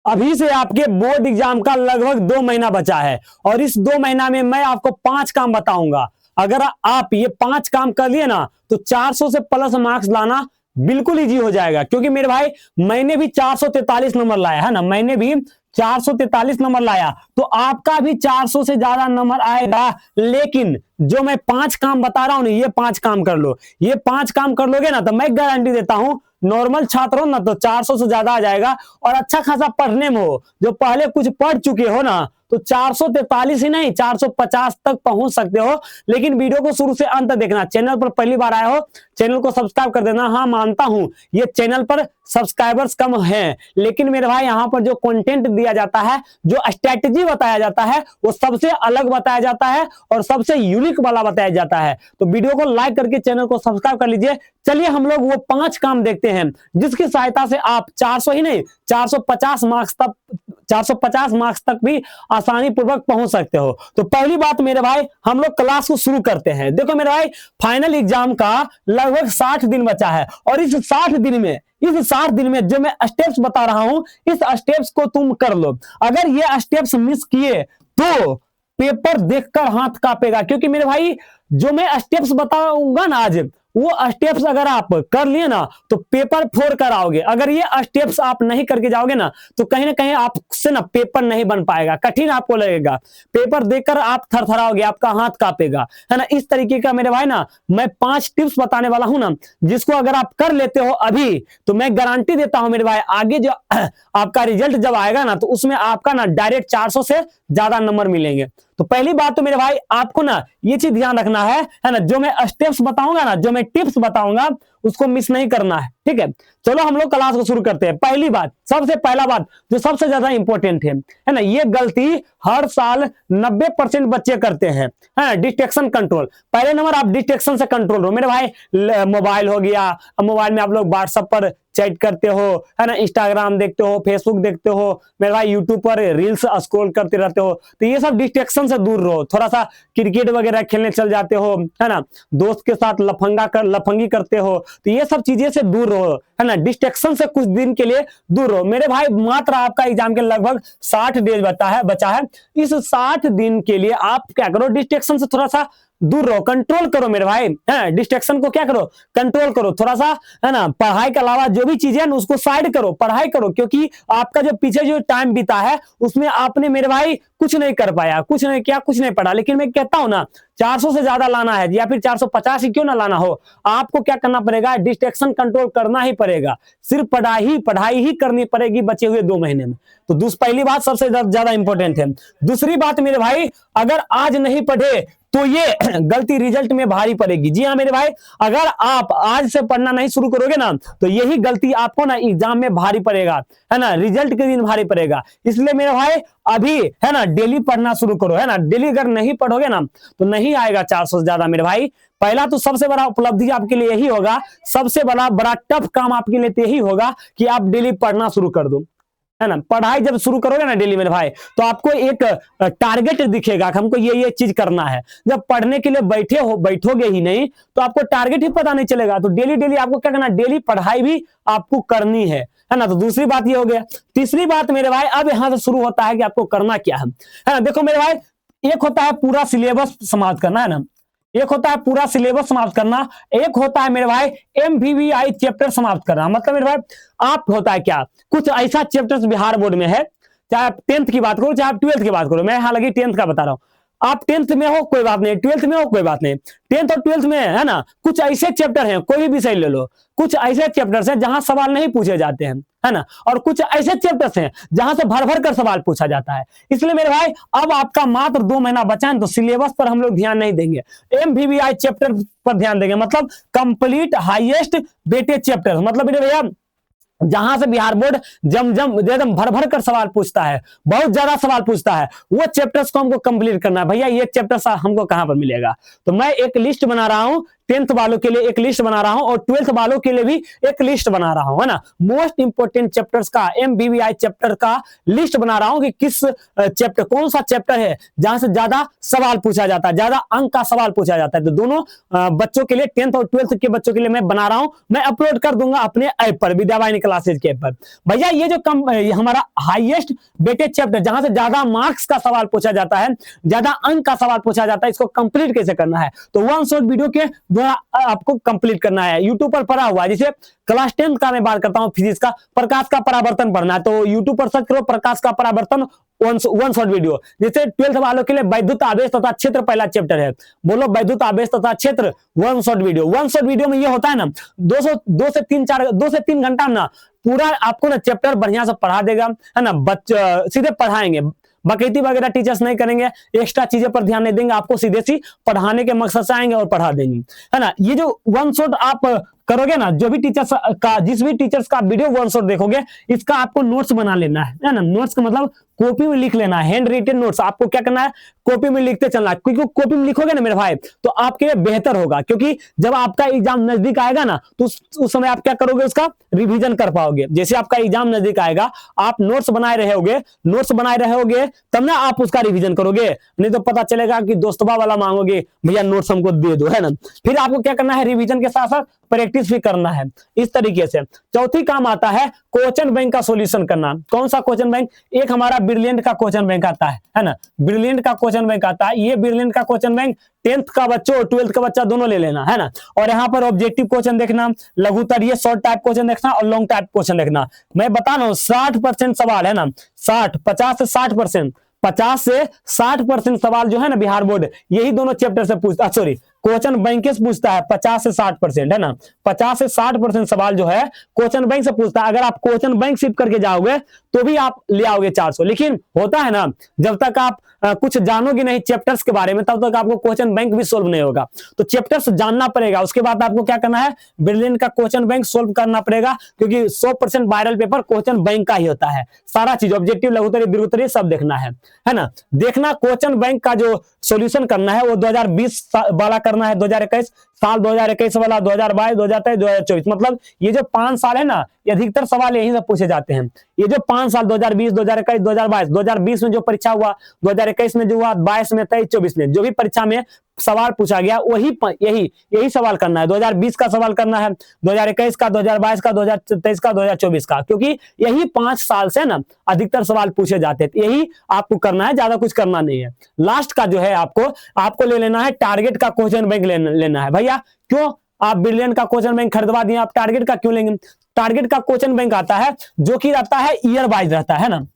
अभी से आपके बोर्ड एग्जाम का लगभग 2 महीना बचा है और इस 2 महीना में मैं आपको 5 काम बताऊंगा। अगर आप ये 5 काम कर लिए ना तो 400 से प्लस मार्क्स लाना बिल्कुल इजी हो जाएगा। क्योंकि मेरे भाई मैंने भी 443 नंबर लाया है ना, मैंने भी 443 नंबर लाया, तो आपका भी 400 से ज्यादा नंबर आएगा। लेकिन जो मैं 5 काम बता रहा हूं ना, ये 5 काम कर लो, ये 5 काम कर लोगे ना तो मैं गारंटी देता हूं नॉर्मल छात्र हो ना तो 400 से ज्यादा आ जाएगा। और अच्छा खासा पढ़ने में हो, जो पहले कुछ पढ़ चुके हो ना तो 443 ही नहीं 450 तक पहुंच सकते हो। लेकिन वीडियो को शुरू से अंत देखना। चैनल पर पहली बार आए हो, चैनल को सब्सक्राइब कर देना। हाँ मानता हूं ये चैनल पर सब्सक्राइबर्स कम हैं, लेकिन मेरे भाई यहाँ पर जो कंटेंट दिया जाता है, जो स्ट्रैटेजी बताया जाता है, वो सबसे अलग बताया जाता है और सबसे यूनिक वाला बताया जाता है। तो वीडियो को लाइक करके चैनल को सब्सक्राइब कर लीजिए। चलिए हम लोग वो 5 काम देखते हैं जिसकी सहायता से आप 400 ही नहीं 450 मार्क्स तक भी आसानी पूर्वक पहुंच सकते हो। तो पहली बात मेरे भाई, हम लोग क्लास को शुरू करते हैं। देखो मेरे भाई, फाइनल एग्जाम का लगभग 60 दिन बचा है और इस 60 दिन में जो मैं स्टेप्स बता रहा हूं, इस स्टेप्स को तुम कर लो। अगर ये स्टेप्स मिस किए तो पेपर देखकर हाथ कांपेगा। क्योंकि मेरे भाई जो मैं स्टेप्स बताऊंगा ना आज, वो स्टेप्स अगर आप कर लिए ना तो पेपर फोड़ कर आओगे। अगर ये स्टेप्स आप नहीं करके जाओगे ना तो कहीं ना कहीं आपसे ना पेपर नहीं बन पाएगा, कठिन आपको लगेगा। पेपर देखकर आप थरथराओगे, आपका हाथ कांपेगा, है ना। इस तरीके का मेरे भाई ना मैं 5 टिप्स बताने वाला हूं ना, जिसको अगर आप कर लेते हो अभी तो मैं गारंटी देता हूं मेरे भाई, आगे जो आपका रिजल्ट जब आएगा ना तो उसमें आपका ना डायरेक्ट 400 से ज्यादा नंबर मिलेंगे। तो पहली बात तो मेरे भाई आपको ना ये चीज ध्यान रखना है ना, जो मैं स्टेप्स बताऊंगा ना, जो मैं टिप्स बताऊंगा उसको मिस नहीं करना है, ठीक है। चलो हम लोग क्लास को शुरू करते हैं। पहली बात, सबसे पहला बात जो सबसे ज्यादा इंपॉर्टेंट है ना, ये गलती हर साल 90% बच्चे करते हैं, डिस्ट्रैक्शन कंट्रोल। पहले नंबर आप डिस्ट्रैक्शन से कंट्रोल हो मेरे भाई। मोबाइल हो गया, मोबाइल में आप लोग व्हाट्सएप पर चैट करते हो, है ना, इंस्टाग्राम देखते हो, फेसबुक देखते हो मेरे भाई, यूट्यूब पर रील्स स्क्रॉल करते रहते हो। तो ये सब डिस्ट्रैक्शन से दूर रहो। थोड़ा सा क्रिकेट वगैरह खेलने चल जाते हो, है ना, दोस्त के साथ लफंगी करते हो, तो ये सब चीजें से दूर रहो, है ना। डिस्ट्रैक्शन से कुछ दिन के लिए दूर रहो मेरे भाई। मात्र आपका एग्जाम के लगभग 60 डेज बचा है। इस 60 दिन के लिए आप क्या करो, डिस्ट्रैक्शन से थोड़ा सा दूर रहो, कंट्रोल करो मेरे भाई। डिस्ट्रैक्शन को क्या करो, कंट्रोल करो थोड़ा सा, है ना। पढ़ाई के अलावा जो भी चीजें ना उसको साइड करो, पढ़ाई करो। क्योंकि आपका जो पीछे जो टाइम बीता है उसमें आपने मेरे भाई कुछ नहीं कर पाया, कुछ नहीं किया, कुछ नहीं पढ़ा। लेकिन मैं कहता हूं ना 400 से ज्यादा लाना है या फिर 450 ही क्यों ना लाना हो, आपको क्या करना पड़ेगा, डिस्ट्रैक्शन कंट्रोल करना ही पड़ेगा। सिर्फ पढ़ाई ही करनी पड़ेगी बचे हुए 2 महीने में। तो पहली बात सबसे ज्यादा इंपॉर्टेंट है। दूसरी बात मेरे भाई, अगर आज नहीं पढ़े तो ये गलती रिजल्ट में भारी पड़ेगी। जी हाँ मेरे भाई, अगर आप आज से पढ़ना नहीं शुरू करोगे ना तो यही गलती आपको ना एग्जाम में भारी पड़ेगा, है ना, रिजल्ट के दिन भारी पड़ेगा। इसलिए मेरे भाई अभी, है ना, डेली पढ़ना शुरू करो, है ना। डेली अगर नहीं पढ़ोगे ना तो नहीं आएगा 400 से ज्यादा मेरे भाई। पहला तो सबसे बड़ा उपलब्धि आपके लिए यही होगा, सबसे बड़ा टफ काम आपके लिए यही होगा कि आप डेली पढ़ना शुरू कर दो, है ना। पढ़ाई जब शुरू करोगे ना डेली मेरे भाई तो आपको एक टारगेट दिखेगा कि हमको ये चीज करना है। जब पढ़ने के लिए बैठोगे ही नहीं तो आपको टारगेट ही पता नहीं चलेगा। तो डेली आपको क्या करना, डेली पढ़ाई भी आपको करनी है ना। तो दूसरी बात ये हो गया। तीसरी बात मेरे भाई, अब यहां से शुरू होता है कि आपको करना क्या है ना। देखो मेरे भाई, एक होता है पूरा सिलेबस समाप्त करना, है ना, एक होता है पूरा सिलेबस समाप्त करना, एक होता है मेरे भाई MVVI चैप्टर समाप्त करना। मतलब मेरे भाई आप होता है क्या, कुछ ऐसा चैप्टर्स बिहार बोर्ड में है, चाहे आप 10th की बात करो चाहे आप 12th की बात करो, मैं हालांकि 10th का बता रहा हूं। आप 10th में हो कोई बात नहीं, 12th में हो कोई बात नहीं, 10th और 12th में, है ना, कुछ ऐसे चैप्टर हैं, कोई भी विषय ले लो, कुछ ऐसे चैप्टर्स हैं जहां सवाल नहीं पूछे जाते हैं, है ना, और कुछ ऐसे चैप्टर्स हैं जहां से भर भर कर सवाल पूछा जाता है। इसलिए मेरे भाई अब आपका मात्र 2 महीना बचा है तो सिलेबस पर हम लोग ध्यान नहीं देंगे, MVVI चैप्टर पर ध्यान देंगे। मतलब कंप्लीट हाईएस्ट वेटेज चैप्टर, मतलब मेरे भैया जहां से बिहार बोर्ड एकदम भर भर कर सवाल पूछता है, बहुत ज्यादा सवाल पूछता है, वो चैप्टर्स को हमको कंप्लीट करना है। भैया ये चैप्टर्स हमको कहां पर मिलेगा, तो मैं एक लिस्ट बना रहा हूं 10th वालों के लिए एक लिस्ट बना रहा हूं और 12th वालों के लिए भी एक लिस्ट बना रहा हूं, है ना। मोस्ट इंपोर्टेंट चैप्टर्स का, MBBI चैप्टर का लिस्ट बना रहा हूं कि किस चैप्टर, कौन सा चैप्टर है जहां से ज्यादा सवाल पूछा जाता है, ज्यादा अंक का सवाल पूछा जाता है। तो दोनों बच्चों के लिए, 10th और 12th के बच्चों के लिए मैं बना रहा हूं, मैं अपलोड कर दूंगा अपने ऐप पर, विद्यावाहिनी क्लासेज के ऐप पर। भैया ये जो हमारा हाईएस्ट वेटेज चैप्टर, जहां से ज्यादा मार्क्स का सवाल पूछा जाता है, ज्यादा अंक का सवाल पूछा जाता है, इसको कंप्लीट कैसे करना है? तो वन शॉट वीडियो के द्वारा आपको कंप्लीट करना है। यूट्यूब पर पढ़ा हुआ है, जैसे क्लास 10th का मैं बात करता हूं, फिजिक्स का, प्रकाश का परावर्तन पढ़ना है, तो यूट्यूब पर सर्च करो प्रकाश का परावर्तन वन शॉट वीडियो। जैसे 12th वालों के लिए वैद्युत आवेश तथा क्षेत्र पहला चैप्टर है, बोलो वैद्युत आवेश तथा क्षेत्र, one shot video. One shot video में ये होता है ना, 2 से 3 घंटा ना पूरा आपको ना चैप्टर बढ़िया से पढ़ा देगा, है ना। सीधे पढ़ाएंगे, बकैती वगैरह टीचर्स नहीं करेंगे, एक्स्ट्रा चीजें पर ध्यान नहीं देंगे, आपको सीधे सी पढ़ाने के मकसद से आएंगे और पढ़ा देंगे, है ना। ये जो वन शॉट आप करोगे ना, जो भी टीचर्स का, जिस भी टीचर्स का वीडियो वन शॉट देखोगे, इसका आपको नोट्स बना लेना है ना। नोट्स का मतलब कॉपी में लिख लेना है, हैंड रिटन नोट्स। आपको क्या करना है, कॉपी में लिखते चलना है, क्योंकि कॉपी में लिखोगे ना मेरे भाई तो आपके लिए बेहतर होगा, क्योंकि जब आपका एग्जाम नजदीक आएगा ना तो उस समय आप क्या करोगे, उसका रिवीजन कर पाओगे। जैसे आपका एग्जाम नजदीक आएगा, आप नोट्स बनाए रहोगे तब ना आप उसका रिवीजन करोगे, नहीं तो पता चलेगा कि दोस्तबा वाला मांगोगे, भैया नोट्स हमको दे दो, है ना। फिर आपको क्या करना है, रिवीजन के साथ साथ प्रैक्टिस भी करना है, इस तरीके से। चौथी काम आता है क्वेश्चन बैंक का सॉल्यूशन करना। कौन सा क्वेश्चन बैंक? एक हमारा ब्रिलियंट का क्वेश्चन बैंक आता है ना, ब्रिलियंट का क्वेश्चन बैंक आता है। ये ब्रिलियंट का क्वेश्चन बैंक 10th का बच्चों और 12th का बच्चा दोनों ले लेना, है ना। और यहाँ पर ऑब्जेक्टिव क्वेश्चन देखना, लघुत्तरीय शॉर्ट टाइप क्वेश्चन देखना और लॉन्ग टाइप क्वेश्चन देखना। मैं बता रहा हूँ 60% सवाल, है ना, 50 से 60% सवाल जो है ना बिहार बोर्ड यही दोनों चैप्टर से पूछता, सॉरी क्वेश्चन बैंक से पूछता है 50 से 60%, है ना। 50 से 60% सवाल जो है क्वेश्चन बैंक से पूछता है। अगर आप क्वेश्चन बैंक शिफ्ट करके जाओगे तो भी आप ले आओगे 400, लेकिन होता है ना, जब तक आप कुछ जानोगे नहीं चैप्टर्स के बारे में, तब तक आपको क्वेश्चन बैंक भी सोल्व नहीं होगा। तो चैप्टर्स जानना पड़ेगा, उसके बाद आपको क्या करना है, ब्रिलियंट का क्वेश्चन बैंक सोल्व करना पड़ेगा, क्योंकि 100% वायरल पेपर क्वेश्चन बैंक का ही होता है। सारा चीज ऑब्जेक्टिव, लघुत्तरीय, दीर्घोत्तरीय सब देखना है ना। देखना क्वेश्चन बैंक का जो सॉल्यूशन करना है वो 2020 वाला करना है, 2021 साल, 2021 वाला, 2022, 2023, 2024, मतलब ये जो 5 साल है ना, ये अधिकतर सवाल यहीं से पूछे जाते हैं। ये जो 5 साल 2020, 2021, 2022, 2020 में जो परीक्षा हुआ, 2021 में जो हुआ, 22 में, 23, 24 में जो भी परीक्षा में सवाल पूछा गया यही सवाल करना है। 2020 का सवाल करना है, 2021 का, 2022 का, 2023 का, 2024 का, क्योंकि यही 5 साल से ना अधिकतर सवाल पूछे जाते हैं। यही आपको करना है, ज्यादा कुछ करना नहीं है। लास्ट का जो है आपको ले लेना है टारगेट का क्वेश्चन बैंक लेना है। भैया क्यों आप ब्रिलियंट का क्वेश्चन बैंक खरीदवा दिए, आप टारगेट का क्यों लेंगे? टारगेट का क्वेश्चन बैंक आता है जो कि रहता है ईयर वाइज रहता है ना,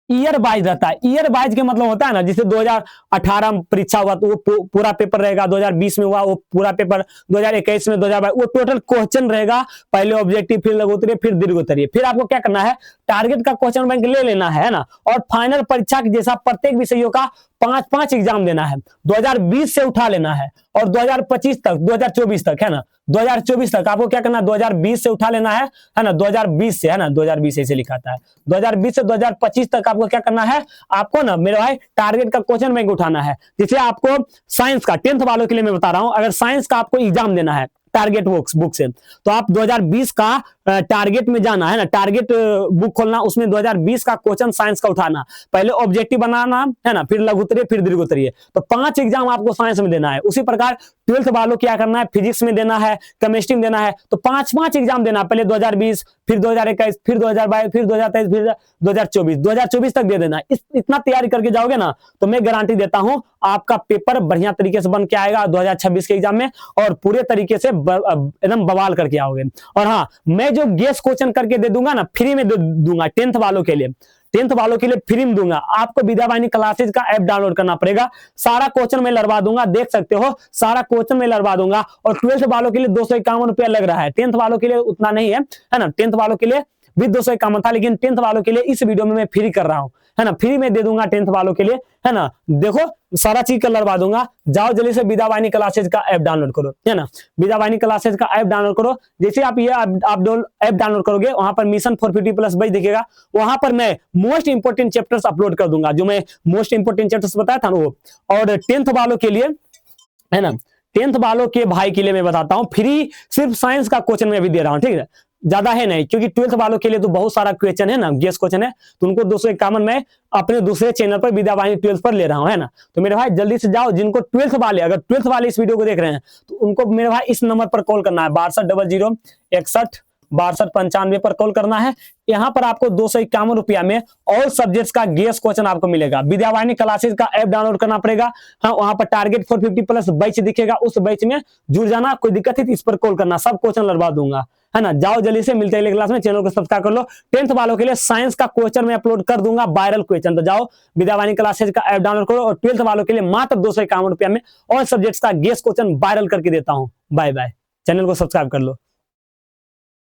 ईयर वाइज रहता है। ईयर वाइज के मतलब होता है ना, जैसे 2018 में परीक्षा हुआ तो वो पूरा पेपर रहेगा, 2020 में हुआ वो पूरा पेपर, 2021 में, 2022 वो टोटल क्वेश्चन रहेगा, पहले ऑब्जेक्टिव, फिर लघुत्तरीय, फिर दीर्घोत्तरीय। फिर आपको क्या करना है, टारगेट का क्वेश्चन बैंक ले लेना है ना। और फाइनल परीक्षा के जैसा प्रत्येक विषयों का 5-5 एग्जाम देना है, 2020 से उठा लेना है और 2025 तक, 2024 तक, है ना, 2024 तक आपको क्या करना है, 2020 से उठा लेना है ना, 2020 से, है ना, 2020 ऐसे लिखाता है, 2020 से 2025 तक आपको क्या करना है, आपको ना मेरे भाई टारगेट का क्वेश्चन बैंक उठाना है। जैसे आपको साइंस का 10th वालों के लिए मैं बता रहा हूं, अगर साइंस का आपको एग्जाम देना है टारगेट बुक से, तो आप 2020 का टारगेट में जाना है ना, टारगेट बुक खोलना, उसमें 2020 का क्वेश्चन साइंस का उठाना, पहले ऑब्जेक्टिव बनाना है ना, फिर लघुत्तरीय, फिर दीर्घोत्तरीय। तो 5 एग्जाम आपको साइंस में देना है। उसी प्रकार 12th वालों क्या करना है, फिजिक्स में देना है, केमिस्ट्री में देना है, तो 5-5 एग्जाम देना, पहले 2020, फिर 2021, फिर 2022, फिर 2023, फिर 2024 तक दे देना। इतना तैयारी करके जाओगे ना तो मैं गारंटी देता हूं आपका पेपर बढ़िया तरीके से बन के आएगा 2026 के एग्जाम में, और पूरे तरीके से एकदम बवाल करके आओगे। और हाँ, मैं जो गेस क्वेश्चन करके दे दूंगा ना, फ्री में दे दूंगा 10th वालों के लिए, 10th वालों के लिए फ्री में दूंगा। आपको विद्यावाहिनी क्लासेज का ऐप डाउनलोड करना पड़ेगा, सारा क्वेश्चन मैं लड़वा दूंगा, देख सकते हो सारा क्वेश्चन मैं लड़वा दूंगा। और 12th वालों के लिए 251 रुपया लग रहा है, 10th वालों के लिए उतना नहीं है ना, 10th वालों के लिए भी 251 था, लेकिन 10th वालों के लिए इस वीडियो में मैं फ्री कर रहा हूं, है ना, फ्री में दे दूंगा 10th वालों के लिए, है ना। देखो सारा चीज का लड़वा दूंगा, जाओ जल्दी से विद्यावाहिनी क्लासेज का ऐप डाउनलोड करो, है ना, विद्यावाहिनी क्लासेज का ऐप डाउनलोड करो। जैसे आप ये ऐप डाउनलोड करोगे, वहां पर मिशन 450+ बैच दिखेगा, वहां पर मैं मोस्ट इंपोर्टेंट चैप्टर्स अपलोड कर दूंगा, जो मैं मोस्ट इंपोर्टेंट चैप्टर्स बताया था ना वो। और 10th वालों के लिए, है ना, 10th वालों के भाई के लिए मैं बताता हूँ, फ्री सिर्फ साइंस का क्वेश्चन मैं भी दे रहा हूँ, ठीक है, ज्यादा है नहीं, क्योंकि 12th वालों के लिए तो बहुत सारा क्वेश्चन है ना, गेस क्वेश्चन है, तो उनको 251 मैं अपने दूसरे चैनल पर विद्यावाहिनी 12th पर ले रहा हूँ, है ना। तो मेरे भाई जल्दी से जाओ, जिनको 12th वाले, अगर 12th वाले इस वीडियो को देख रहे हैं तो उनको मेरे भाई इस नंबर पर कॉल करना है, 620061 6295 पर कॉल करना है। यहाँ पर आपको 251 रुपया में ऑल सब्जेक्ट्स का गेस क्वेश्चन आपको मिलेगा। विद्यावाहिनी क्लासेस का ऐप डाउनलोड करना पड़ेगा, हाँ, वहां पर टारगेट 450 प्लस बैच दिखेगा, उस बैच में जुड़ जाना, कोई दिक्कत है तो इस पर कॉल करना, सब क्वेश्चन लड़वा दूंगा, है ना। जाओ जल्दी से, मिलते हैं अगले क्लास में, चैनल को सब्सक्राइब कर लो। 10th वालों के लिए साइंस का क्वेश्चन मैं अपलोड कर दूंगा, वायरल क्वेश्चन, तो जाओ विद्यावाहिनी क्लासेस का ऐप डाउनलोड करो, और 12th वालों के लिए मात्र 251 रुपया में ऑल सब्जेक्ट्स का गेस क्वेश्चन वायरल करके देता हूं। बाय बाय, चैनल को सब्सक्राइब कर लो।